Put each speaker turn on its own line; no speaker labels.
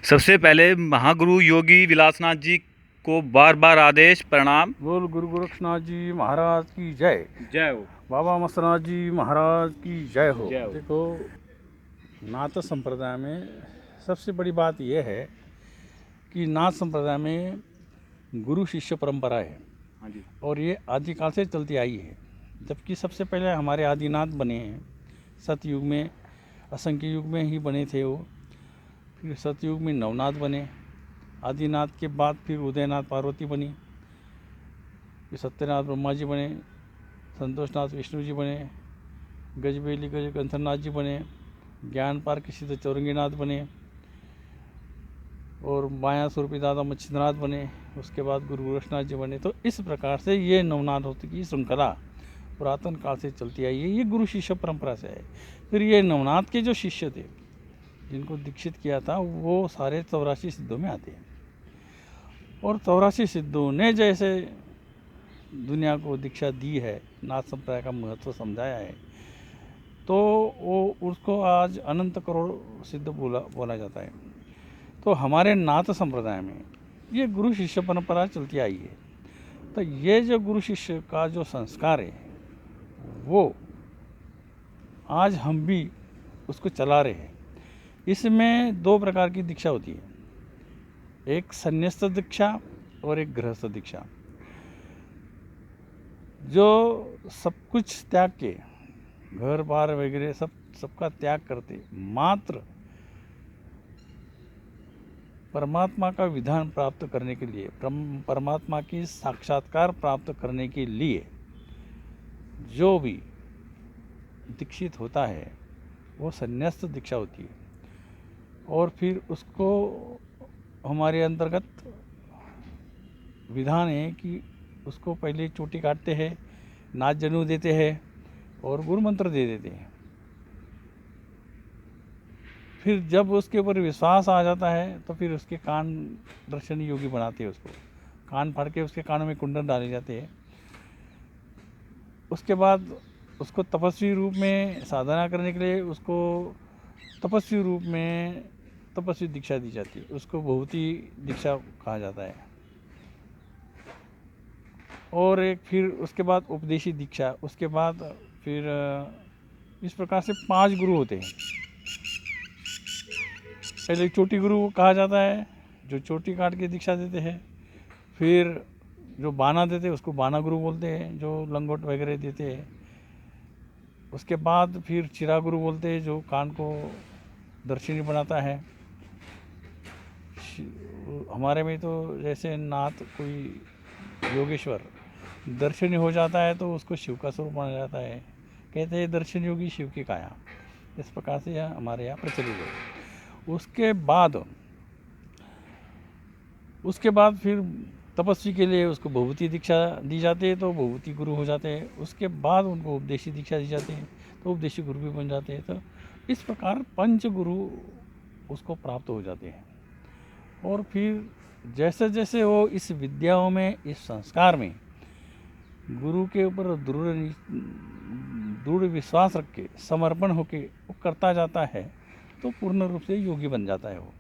सबसे पहले महागुरु योगी विलासनाथ जी को बार बार आदेश प्रणाम।
बोल गुरु गोरक्षनाथ जी महाराज की जय।
जय हो।
बाबा मस्तनाथ जी महाराज की जय हो।
जय हो।
देखो, नाथ संप्रदाय में सबसे बड़ी बात यह है कि नाथ संप्रदाय में गुरु शिष्य परंपरा है।
हाँ जी।
और ये आदिकाल से चलती आई है। जबकि सबसे पहले हमारे आदिनाथ बने हैं सतयुग में, असंख्य युग में ही बने थे वो। फिर सतयुग में नवनाथ बने, आदिनाथ के बाद फिर उदयनाथ पार्वती बनी, फिर सत्यनाथ ब्रह्मा जी बने, संतोषनाथ विष्णु जी बने, गजबेली गंथरनाथ जी बने, ज्ञान पार के सिद्ध चौरंगीनाथ बने, और माया स्वरूपी दादा मच्छिंद्रनाथ बने। उसके बाद गुरु गोरक्षनाथ जी बने। तो इस प्रकार से ये नवनाथ की श्रृंखला पुरातन काल से चलती आई है। ये गुरु शिष्य परंपरा से है। फिर ये नवनाथ के जो शिष्य थे जिनको दीक्षित किया था वो सारे 84 सिद्धों में आते हैं। और 84 सिद्धों ने जैसे दुनिया को दीक्षा दी है, नाथ संप्रदाय का महत्व समझाया है, तो वो उसको आज अनंत करोड़ सिद्ध बोला जाता है। तो हमारे नाथ संप्रदाय में ये गुरु शिष्य परंपरा चलती आई है। तो ये जो गुरु शिष्य का जो संस्कार है वो आज हम भी उसको चला रहे हैं। इसमें 2 प्रकार की दीक्षा होती है, एक संन्यास्त दीक्षा और एक गृहस्थ दीक्षा। जो सब कुछ त्याग के, घर बार वगैरह सबका त्याग करते, मात्र परमात्मा का विधान प्राप्त करने के लिए, परमात्मा की साक्षात्कार प्राप्त करने के लिए जो भी दीक्षित होता है वो संन्यास्त दीक्षा होती है। और फिर उसको हमारे अंतर्गत विधान है कि उसको पहले चोटी काटते हैं, नाच जनेऊ देते हैं और गुरु मंत्र दे देते हैं। फिर जब उसके ऊपर विश्वास आ जाता है तो फिर उसके कान दर्शन योगी बनाते हैं। उसको कान फाड़ के उसके कानों में कुंडल डाले जाते हैं। उसके बाद उसको तपस्वी रूप में साधना करने के लिए उसको तपस्वी रूप में तपस्वी दीक्षा दी जाती है। उसको बहुती दीक्षा कहा जाता है। और एक फिर उसके बाद उपदेशी दीक्षा, उसके बाद फिर इस प्रकार से 5 गुरु होते हैं। पहले चोटी गुरु कहा जाता है जो चोटी काट के दीक्षा देते हैं। फिर जो बाना देते हैं उसको बाना गुरु बोलते हैं, जो लंगोट वगैरह देते हैं। उसके बाद फिर चिरा गुरु बोलते हैं जो कान को दर्शनी बनाता है। हमारे में तो जैसे नाथ कोई योगेश्वर दर्शनी हो जाता है तो उसको शिव का स्वरूप माना जाता है। कहते हैं दर्शन योगी शिव की काया। इस प्रकार से यह हमारे यहाँ प्रचलित है। उसके बाद फिर तपस्वी के लिए उसको भभूति दीक्षा दी जाती है तो भभूति गुरु हो जाते हैं। उसके बाद उनको उपदेशी दीक्षा दी जाती है तो उपदेशी गुरु भी बन जाते हैं। तो इस प्रकार 5 गुरु उसको प्राप्त हो जाते हैं। और फिर जैसे जैसे वो इस विद्याओं में, इस संस्कार में गुरु के ऊपर दृढ़ विश्वास रख के समर्पण होके वो करता जाता है तो पूर्ण रूप से योगी बन जाता है वो।